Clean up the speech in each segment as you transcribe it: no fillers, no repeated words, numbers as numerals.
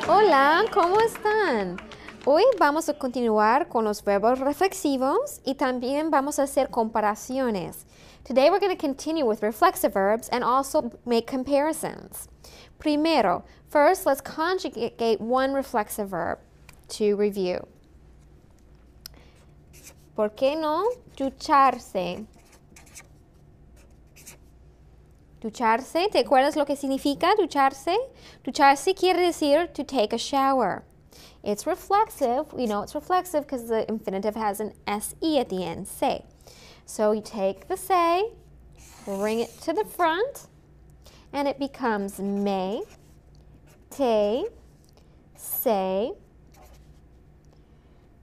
Hola, ¿cómo están? Hoy vamos a continuar con los verbos reflexivos y también vamos a hacer comparaciones. Today we're going to continue with reflexive verbs and also make comparisons. Primero, first let's conjugate one reflexive verb to review. ¿Por qué no ducharse? Ducharse, ¿te acuerdas lo que significa ducharse? Ducharse quiere decir to take a shower. It's reflexive. We know it's reflexive because the infinitive has an se at the end, se. So you take the se, bring it to the front, and it becomes me, te, se,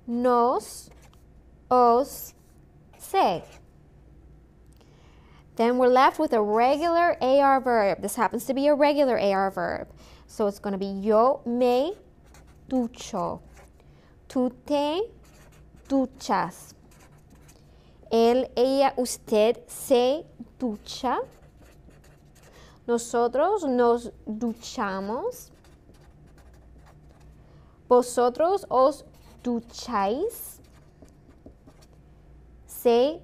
nos, os, se. Then we're left with a regular AR verb. This happens to be a regular AR verb. So it's going to be yo me ducho. Tú te duchas. Él, ella, usted se ducha. Nosotros nos duchamos. Vosotros os ducháis. Se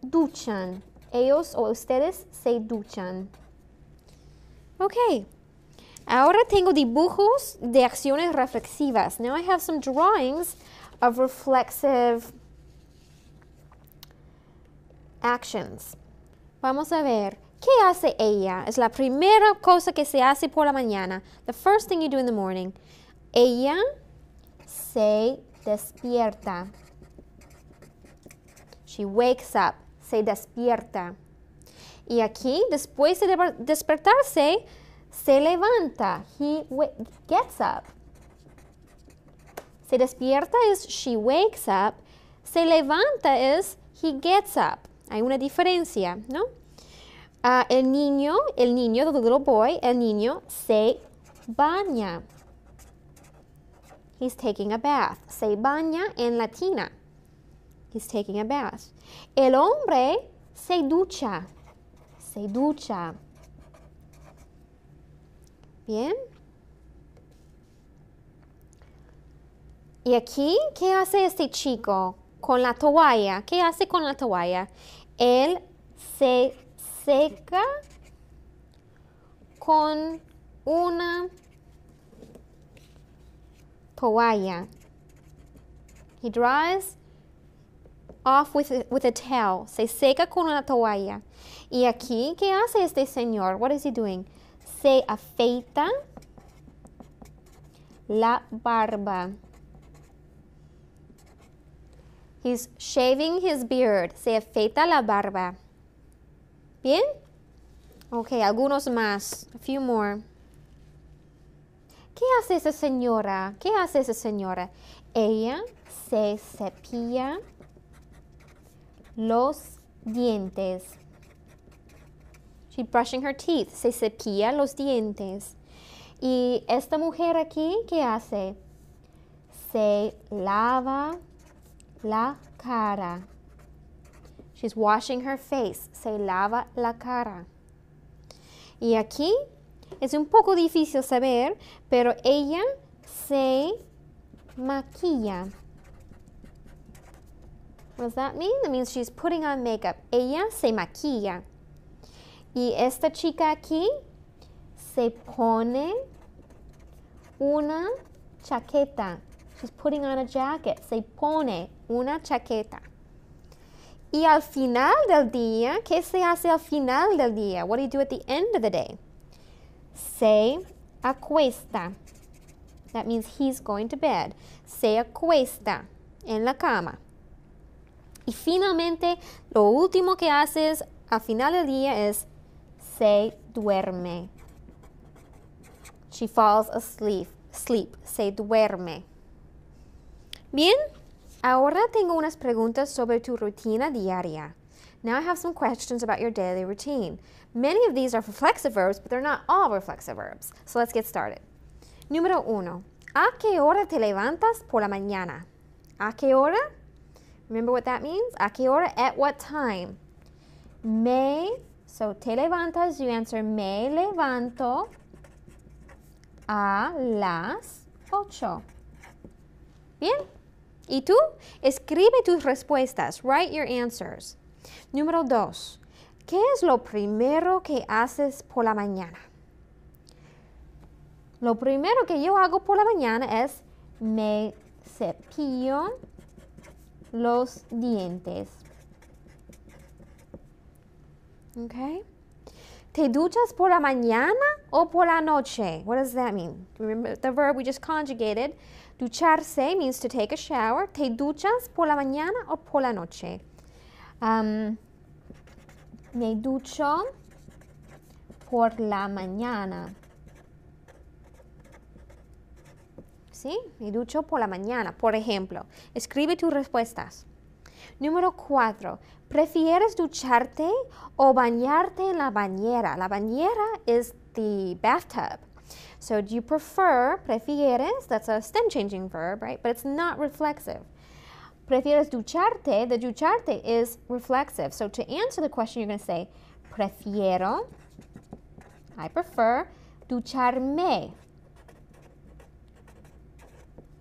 duchan. Ellos o ustedes se duchan. Ok. Ahora tengo dibujos de acciones reflexivas. Now I have some drawings of reflexive actions. Vamos a ver. ¿Qué hace ella? Es la primera cosa que se hace por la mañana. The first thing you do in the morning. Ella se despierta. She wakes up. Se despierta. Y aquí, después de despertarse, se levanta. He gets up. Se despierta es she wakes up. Se levanta es he gets up. Hay una diferencia, ¿no? El niño, the little boy, el niño se baña. He's taking a bath. Se baña en latina. He's taking a bath. El hombre se ducha. Se ducha. Bien. Y aquí, ¿qué hace este chico con la toalla? ¿Qué hace con la toalla? Él se seca con una toalla. He dries off with a towel. Se seca con una toalla. Y aquí, ¿qué hace este señor? What is he doing? Se afeita la barba. He's shaving his beard. Se afeita la barba. ¿Bien? Ok, algunos más. A few more. ¿Qué hace esa señora? ¿Qué hace esa señora? Ella se cepilla los dientes. She's brushing her teeth. Se cepilla los dientes. Y esta mujer aquí, ¿qué hace? Se lava la cara. She's washing her face. Se lava la cara. Y aquí es un poco difícil saber, pero ella se maquilla. What does that mean? That means she's putting on makeup. Ella se maquilla. Y esta chica aquí se pone una chaqueta. She's putting on a jacket. Se pone una chaqueta. Y al final del día, ¿qué se hace al final del día? What do you do at the end of the day? Se acuesta. That means he's going to bed. Se acuesta en la cama. Y finalmente, lo último que haces al final del día es se duerme. She falls asleep. Se duerme. Bien, ahora tengo unas preguntas sobre tu rutina diaria. Now I have some questions about your daily routine. Many of these are reflexive verbs, but they're not all reflexive verbs. So let's get started. Número 1. ¿A qué hora te levantas por la mañana? ¿A qué hora? Remember what that means? ¿A qué hora? At what time? So te levantas, you answer me levanto a las 8. Bien. ¿Y tú? Escribe tus respuestas. Write your answers. Número 2. ¿Qué es lo primero que haces por la mañana? Lo primero que yo hago por la mañana es me cepillo los dientes. Okay. ¿Te duchas por la mañana o por la noche? What does that mean? Remember the verb we just conjugated. Ducharse means to take a shower. ¿Te duchas por la mañana o por la noche? Me ducho por la mañana. ¿Sí? Me ducho por la mañana. Por ejemplo, escribe tus respuestas. Número 4. ¿Prefieres ducharte o bañarte en la bañera? La bañera is the bathtub. So do you prefer, prefieres, that's a stem changing verb, right? But it's not reflexive. Prefieres ducharte, the ducharte is reflexive. So to answer the question, you're going to say, prefiero, I prefer, ducharme.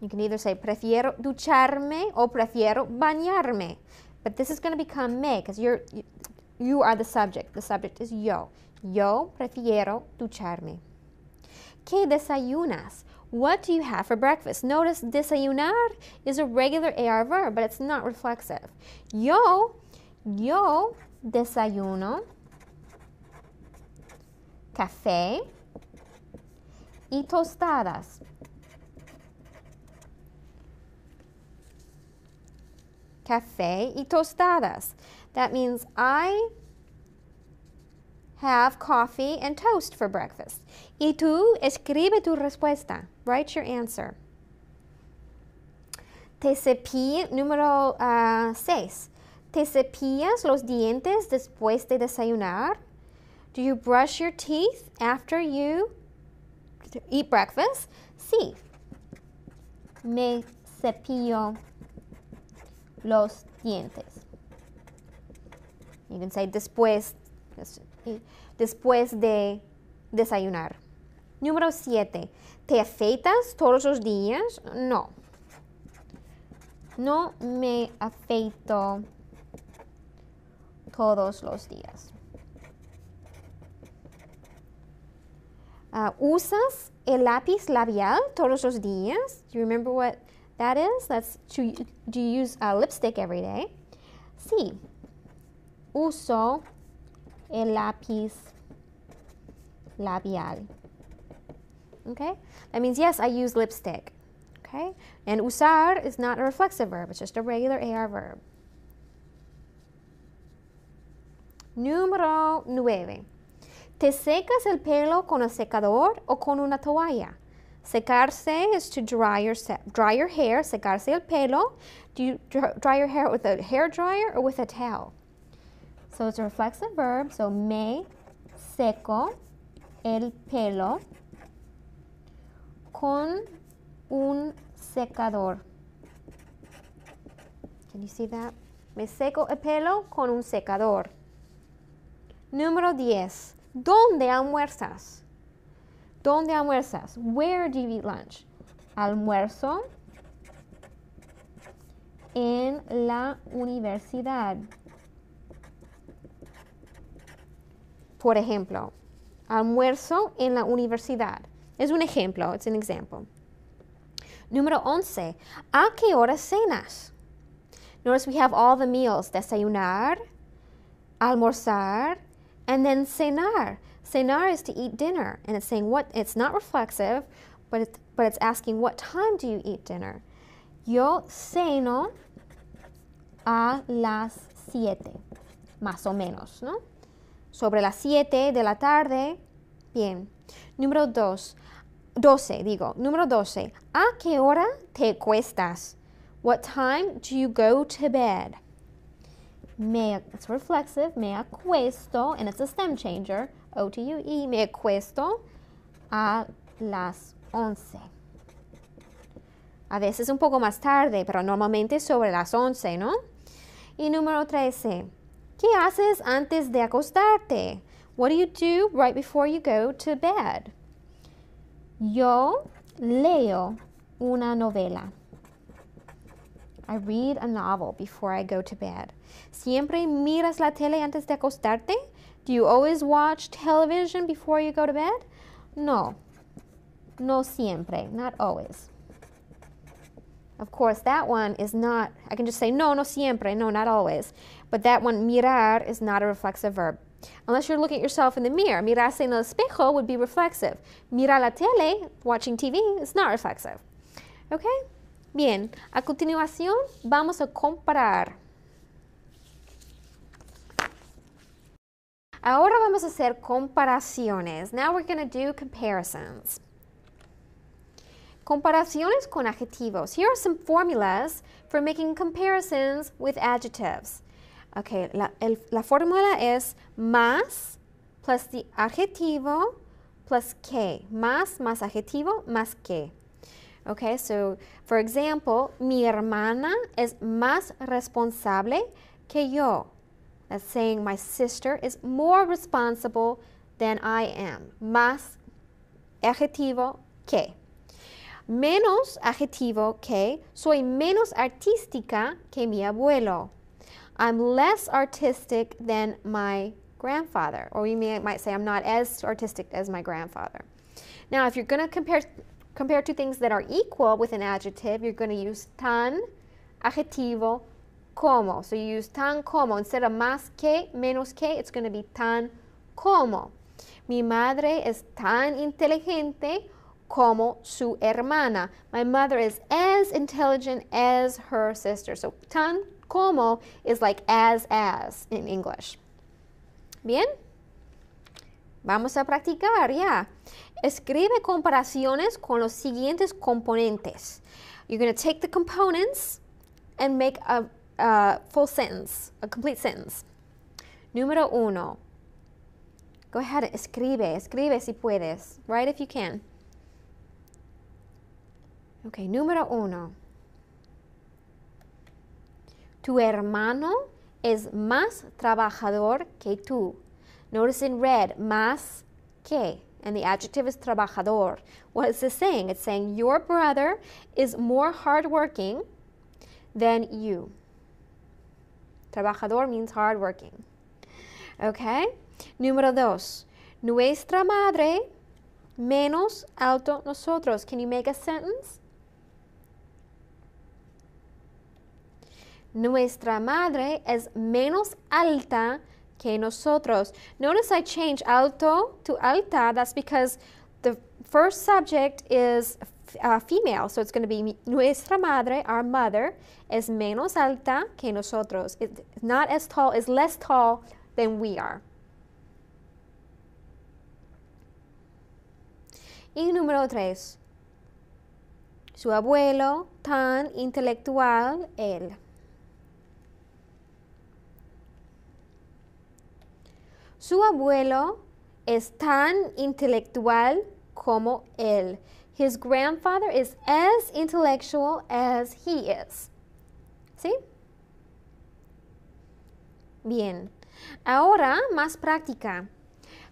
You can either say, prefiero ducharme o prefiero bañarme. But this is going to become me because you are the subject. The subject is yo. Yo prefiero ducharme. ¿Qué desayunas? What do you have for breakfast? Notice desayunar is a regular AR verb, but it's not reflexive. Yo desayuno café y tostadas. Café y tostadas. That means I have coffee and toast for breakfast. Y tú escribe tu respuesta. Write your answer. Número 6. ¿Te cepillas los dientes después de desayunar? Do you brush your teeth after you eat breakfast? Sí. Me cepillo los dientes. You can say después de desayunar. Número 7. ¿Te afeitas todos los días? No. No me afeito todos los días. ¿Usas el lápiz labial todos los días? Do you remember what that is? Do you use lipstick every day? Sí. Uso el lápiz labial. Okay? That means, yes, I use lipstick. Okay? And usar is not a reflexive verb. It's just a regular AR verb. Número 9. ¿Te secas el pelo con el secador o con una toalla? Secarse is to dry your hair. Secarse el pelo. Do you dry your hair with a hair dryer or with a towel? So it's a reflexive verb. So me seco el pelo con un secador. Can you see that? Me seco el pelo con un secador. Número 10. ¿Dónde almuerzas? ¿Dónde almuerzas? Where do you eat lunch? Almuerzo en la universidad. Por ejemplo, almuerzo en la universidad. Es un ejemplo, it's an example. Número 11. ¿A qué hora cenas? Notice we have all the meals. Desayunar, almorzar, and then cenar. Cenar is to eat dinner, and it's saying what, it's not reflexive, but it's asking what time do you eat dinner? Yo ceno a las 7, más o menos, ¿no? Sobre las 7 de la tarde, bien. Número 12, número 12. ¿A qué hora te acuestas? What time do you go to bed? It's reflexive, me acuesto, and it's a stem changer, O-T-U-E, me acuesto a las 11. A veces un poco más tarde, pero normalmente sobre las 11, ¿no? Y número 13. ¿Qué haces antes de acostarte? What do you do right before you go to bed? Yo leo una novela. I read a novel before I go to bed. ¿Siempre miras la tele antes de acostarte? Do you always watch television before you go to bed? No. No siempre. Not always. Of course, that one is not, I can just say no, no siempre, no, not always. But that one, mirar, is not a reflexive verb. Unless you're looking at yourself in the mirror. Mirarse en el espejo would be reflexive. Mirar la tele, watching TV, is not reflexive. Okay? Bien, a continuación vamos a comparar. Ahora vamos a hacer comparaciones. Now we're going to do comparisons. Comparaciones con adjetivos. Here are some formulas for making comparisons with adjectives. Okay, la fórmula es más plus the adjetivo plus que. Más adjetivo más que. Okay, so for example, mi hermana es más responsable que yo. That's saying my sister is more responsible than I am. Más adjetivo que. Menos adjetivo que. Soy menos artística que mi abuelo. I'm less artistic than my grandfather. Or we might say I'm not as artistic as my grandfather. Now, if you're going to compare two things that are equal with an adjective, you're going to use tan, adjetivo, como. So you use tan como. Instead of más que, menos que, it's going to be tan como. Mi madre es tan inteligente como su hermana. My mother is as intelligent as her sister. So tan como is like as in English. Bien? Vamos a practicar, ya. Escribe comparaciones con los siguientes componentes. You're going to take the components and make a full sentence, a complete sentence. Número 1. Go ahead, escribe si puedes. Write if you can. Okay, número 1. Tu hermano es más trabajador que tú. Notice in red, más que, and the adjective is trabajador. What is this saying? It's saying your brother is more hardworking than you. Trabajador means hardworking. Okay? Número 2. Nuestra madre menos alto nosotros. Can you make a sentence? Nuestra madre es menos alta que nosotros. Notice I change alto to alta. That's because the first subject is female. So it's going to be nuestra madre, our mother, es menos alta que nosotros. It's not as tall, is less tall than we are. Y número 3. Su abuelo tan intelectual él. Su abuelo es tan intelectual como él. His grandfather is as intellectual as he is. ¿Sí? Bien. Ahora, más práctica.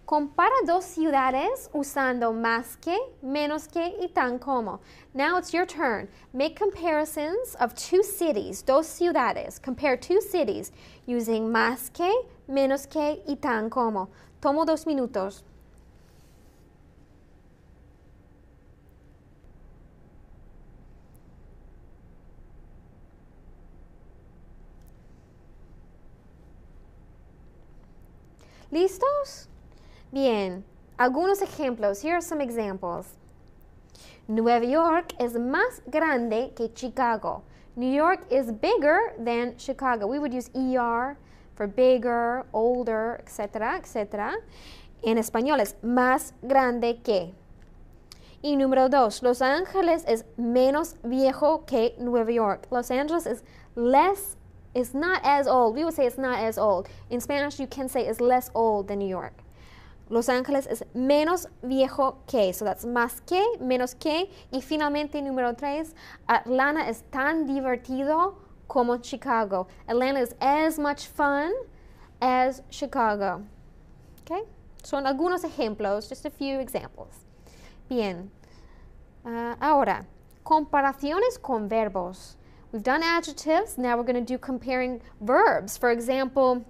Compara dos ciudades usando más que, menos que y tan como. Now it's your turn. Make comparisons of two cities, dos ciudades. Compare two cities using más que, menos que y tan como. Tomo 2 minutos. ¿Listos? Bien, algunos ejemplos. Here are some examples. Nueva York es más grande que Chicago. New York is bigger than Chicago. We would use ER for bigger, older, etc., etc. En español es más grande que. Y número 2, Los Ángeles es menos viejo que Nueva York. Los Angeles is not as old. We would say it's not as old. In Spanish, you can say it's less old than New York. Los Ángeles es menos viejo que. So that's más que, menos que. Y finalmente, número 3, Atlanta es tan divertido como Chicago. Atlanta is as much fun as Chicago. Okay? Son algunos ejemplos, just a few examples. Bien. Ahora, Comparaciones con verbos. We've done adjectives, now we're going to do comparing verbs. For example,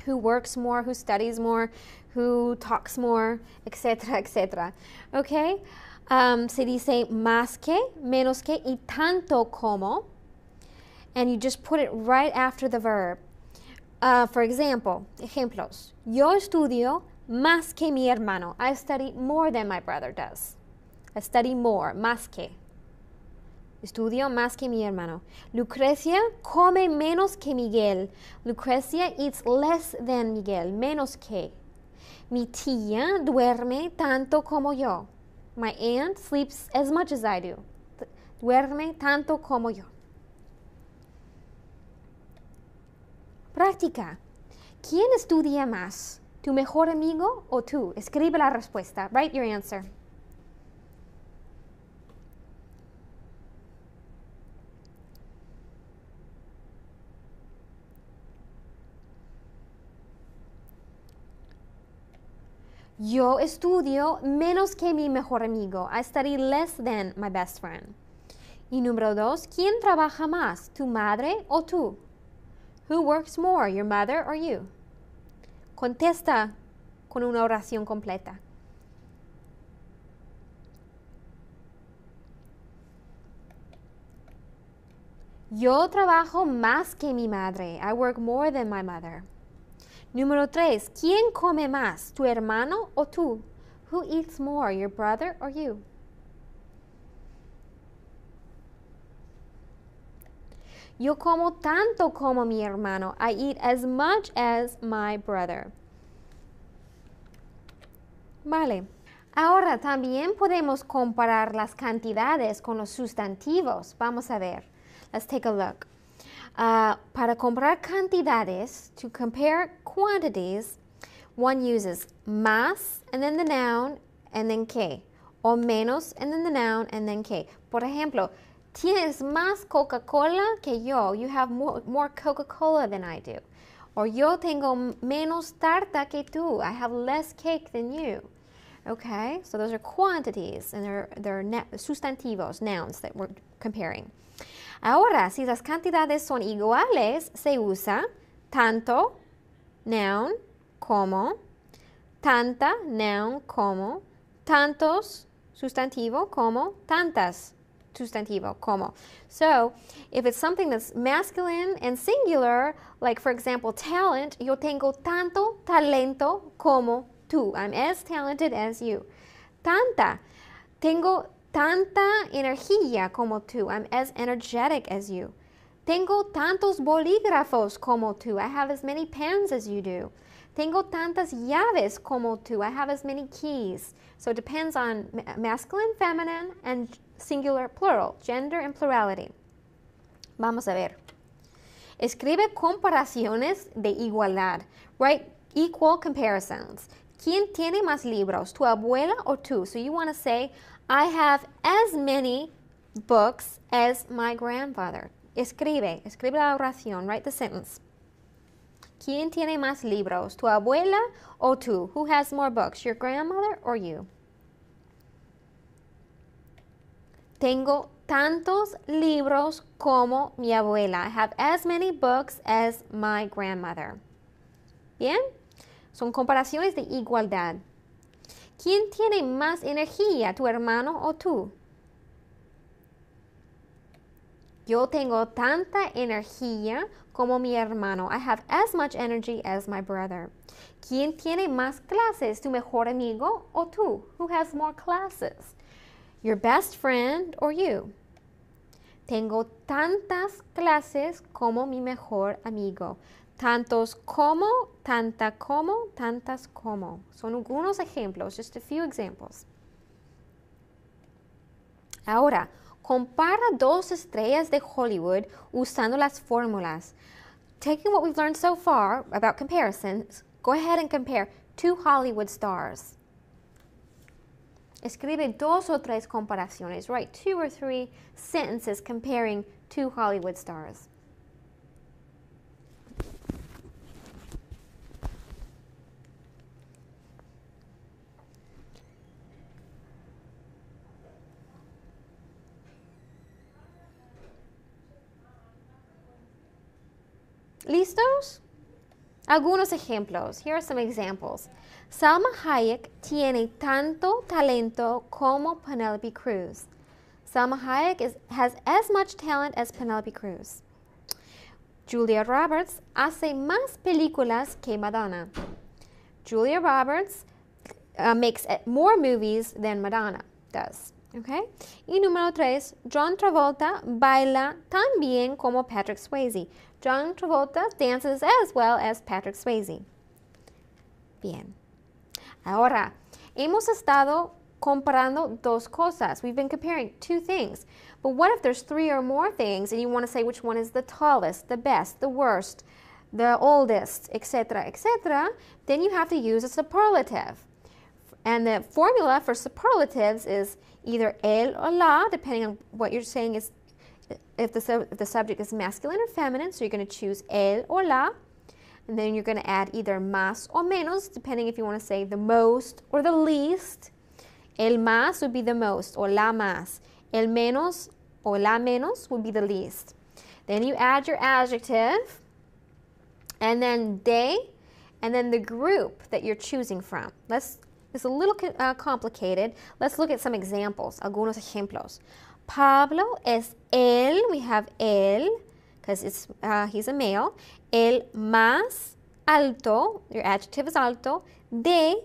who works more, who studies more, who talks more, etc., etc. Okay? Se dice más que, menos que, y tanto como. And you just put it right after the verb. For example, ejemplos. Yo estudio más que mi hermano. I study more than my brother does. I study more, más que. Estudio más que mi hermano. Lucrecia come menos que Miguel. Lucrecia eats less than Miguel, menos que. Mi tía duerme tanto como yo. My aunt sleeps as much as I do. Duerme tanto como yo. Práctica. ¿Quién estudia más? ¿Tu mejor amigo o tú? Escribe la respuesta. Write your answer. Yo estudio menos que mi mejor amigo. I study less than my best friend. Y número 2, ¿quién trabaja más? ¿Tu madre o tú? Who works more, your mother or you? Contesta con una oración completa. Yo trabajo más que mi madre. I work more than my mother. Número 3. ¿Quién come más? ¿Tu hermano o tú? Who eats more, your brother or you? Yo como tanto como mi hermano. I eat as much as my brother. Vale. Ahora también podemos comparar las cantidades con los sustantivos. Vamos a ver. Let's take a look. Para comparar cantidades, to compare quantities, one uses más and then the noun and then que. O menos and then the noun and then que. Por ejemplo, tienes más Coca-Cola que yo. You have more Coca-Cola than I do. Or yo tengo menos tarta que tú. I have less cake than you. Okay, so those are quantities and they're sustantivos, nouns that we're comparing. Ahora, si las cantidades son iguales, se usa tanto, noun, como, tanta, noun, como, tantos, sustantivo, como, tantas, sustantivo, como. So, if it's something that's masculine and singular, like for example, talent, yo tengo tanto talento como tú. I'm as talented as you. Tanta, tengo tanta energía como tú. I'm as energetic as you. Tengo tantos bolígrafos como tú. I have as many pens as you do. Tengo tantas llaves como tú. I have as many keys. So it depends on masculine, feminine, and singular, plural, gender and plurality. Vamos a ver. Escribe comparaciones de igualdad. Write equal comparisons. ¿Quién tiene más libros? ¿Tu abuela o tú? So you want to say, I have as many books as my grandfather. Escribe la oración. Write the sentence. ¿Quién tiene más libros? ¿Tu abuela o tú? Who has more books? Your grandmother or you? Tengo tantos libros como mi abuela. I have as many books as my grandmother. Bien? Son comparaciones de igualdad. ¿Quién tiene más energía, tu hermano o tú? Yo tengo tanta energía como mi hermano. I have as much energy as my brother. ¿Quién tiene más clases, tu mejor amigo o tú? Who has more classes? Your best friend or you? Tengo tantas clases como mi mejor amigo. Tantos como, tanta como, tantas como. Son algunos ejemplos, just a few examples. Ahora, compara dos estrellas de Hollywood usando las fórmulas. Taking what we've learned so far about comparisons, go ahead and compare two Hollywood stars. Escribe 2 o 3 comparaciones. Write 2 or 3 sentences comparing two Hollywood stars. ¿Listos? Algunos ejemplos. Here are some examples. Salma Hayek tiene tanto talento como Penelope Cruz. Salma Hayek has as much talent as Penelope Cruz. Julia Roberts hace más películas que Madonna. Julia Roberts makes more movies than Madonna does. Okay? Y número 3, John Travolta baila tan bien como Patrick Swayze. John Travolta dances as well as Patrick Swayze. Bien. Ahora, hemos estado comparando dos cosas. We've been comparing two things. But what if there's 3 or more things and you want to say which one is the tallest, the best, the worst, the oldest, etc., etc., then you have to use a superlative. And the formula for superlatives is either el or la, depending on what you're saying is, if the subject is masculine or feminine, so you're going to choose el or la. And then you're going to add either más or menos, depending if you want to say the most or the least. El más would be the most, or la más. El menos or la menos would be the least. Then you add your adjective, and then de, and then the group that you're choosing from. It's a little complicated. Let's look at some examples, algunos ejemplos. Pablo es el, we have el, because he's a male, el más alto, your adjective is alto, de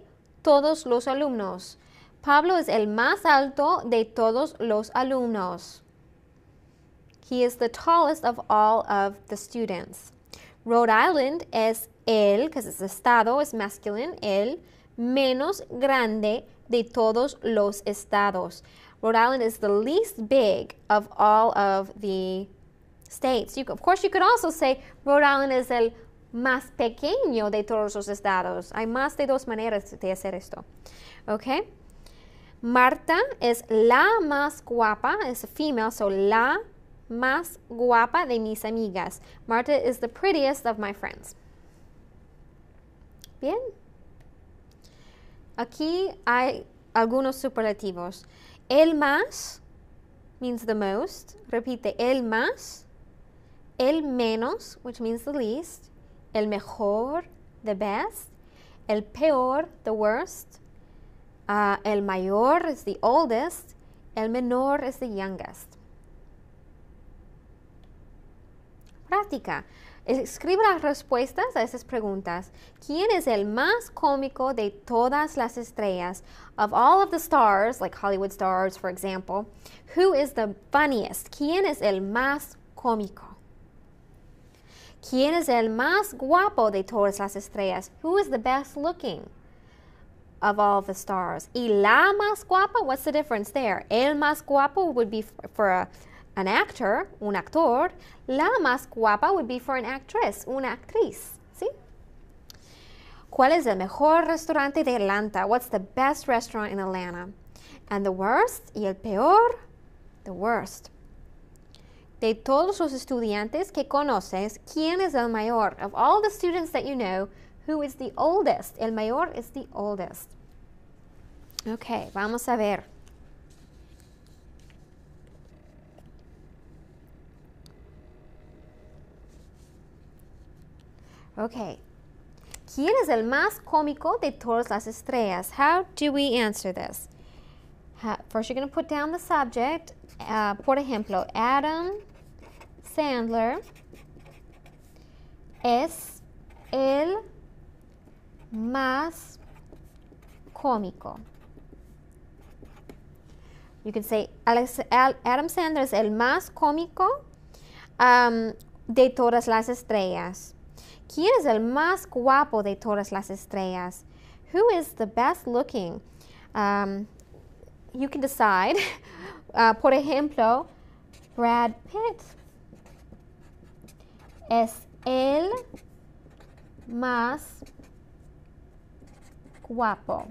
todos los alumnos. Pablo es el más alto de todos los alumnos. He is the tallest of all of the students. Rhode Island es el, because it's estado, es masculine, el menos grande de todos los estados. Rhode Island is the least big of all of the states. Of course, you could also say Rhode Island es el más pequeño de todos los estados. Hay más de dos maneras de hacer esto. Okay? Marta es la más guapa, es a female, so la más guapa de mis amigas. Marta is the prettiest of my friends. Bien. Aquí hay algunos superlativos. El más means the most. Repite, el más. El menos, which means the least. El mejor, the best. El peor, the worst. El mayor is the oldest. El menor is the youngest. Práctica. Escribe las respuestas a esas preguntas. ¿Quién es el más cómico de todas las estrellas? Of all of the stars, like Hollywood stars, for example, who is the funniest? ¿Quién es el más cómico? ¿Quién es el más guapo de todas las estrellas? Who is the best looking of all the stars? Y la más guapa, what's the difference there? El más guapo would be for an actor, un actor. La más guapa would be for an actress, una actriz. ¿Sí? ¿Cuál es el mejor restaurante de Atlanta? What's the best restaurant in Atlanta? And the worst, y el peor, the worst. De todos los estudiantes que conoces, ¿quién es el mayor? Of all the students that you know, who is the oldest? El mayor is the oldest. Okay, vamos a ver. Okay. ¿Quién es el más cómico de todas las estrellas? How do we answer this? First, you're going to put down the subject. Por ejemplo, Adam Sandler es el más cómico. You can say Adam Sandler es el más cómico de todas las estrellas. ¿Quién es el más guapo de todas las estrellas? Who is the best looking? You can decide. Por ejemplo, Brad Pitt es el más guapo.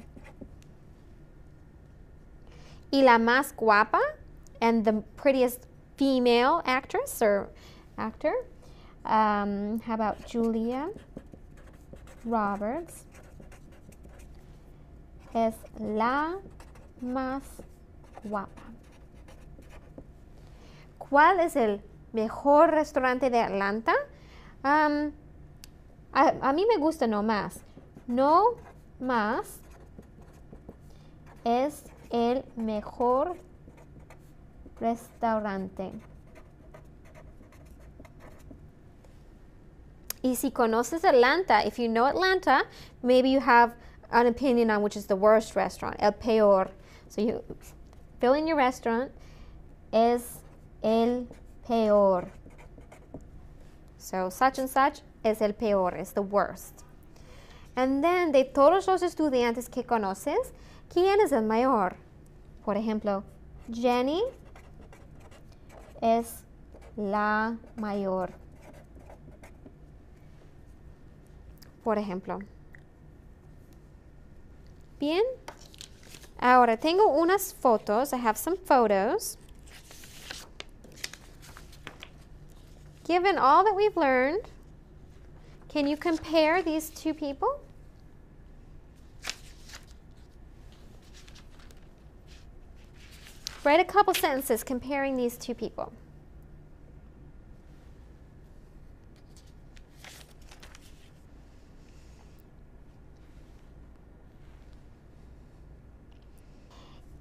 Y la más guapa, and the prettiest female actress or actor, how about Julia Roberts? Es la más guapa. ¿Cuál es el mejor restaurante de Atlanta? A mí me gusta no más. No más es el mejor restaurante. Y si conoces Atlanta, if you know Atlanta, maybe you have an opinion on which is the worst restaurant, el peor. So you fill in your restaurant, es el peor. So such and such es el peor, es the worst. And then de todos los estudiantes que conoces, ¿quién es el mayor? Por ejemplo, Jenny es la mayor. Por ejemplo. Bien. Ahora tengo unas fotos. I have some photos. Given all that we've learned, can you compare these two people? Write a couple sentences comparing these two people.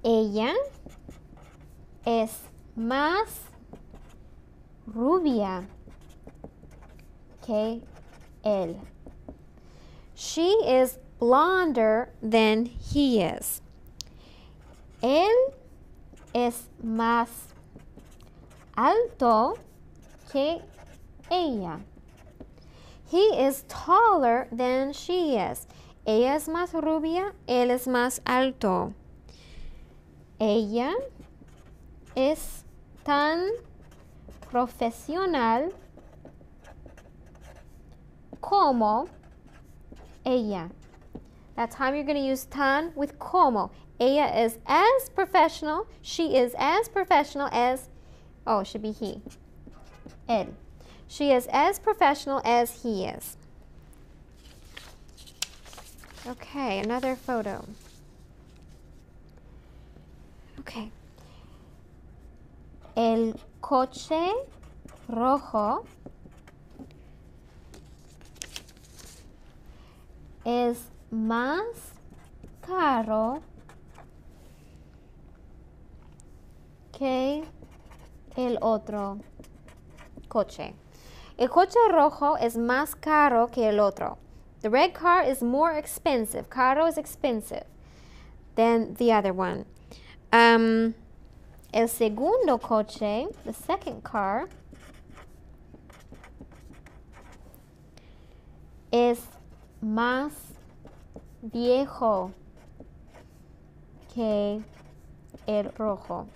Ella es más rubia que él. She is blonder than he is. Él es más alto que ella. He is taller than she is. Ella es más rubia, él es más alto. Ella es tan profesional como ella. That time you're going to use tan with como. Ella is as professional, she is as professional as, oh, it should be he, él. She is as professional as he is. Okay, another photo. Okay. El coche rojo es más caro que el otro coche. El coche rojo es más caro que el otro. The red car is more expensive. Caro is expensive than the other one. El segundo coche, the second car, es más viejo que el rojo.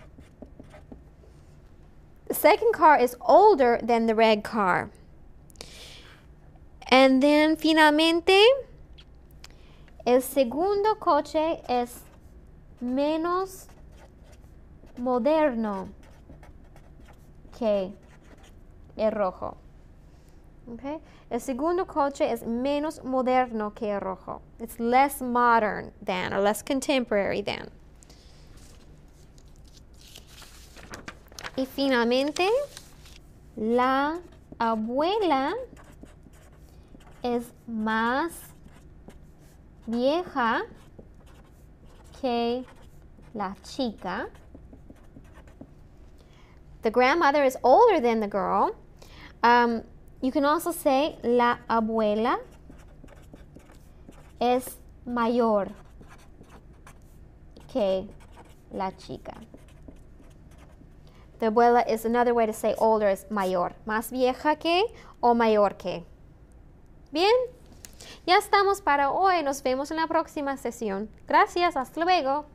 The second car is older than the red car. And then finalmente, el segundo coche es menos moderno que el rojo. Okay? El segundo coche es menos moderno que el rojo. It's less modern than, or less contemporary than. Y finalmente, la abuela es más vieja que la chica. The grandmother is older than the girl. You can also say la abuela es mayor que la chica. The abuela is another way to say older, is mayor. Más vieja que o mayor que. Bien, ya estamos para hoy. Nos vemos en la próxima sesión. Gracias, hasta luego.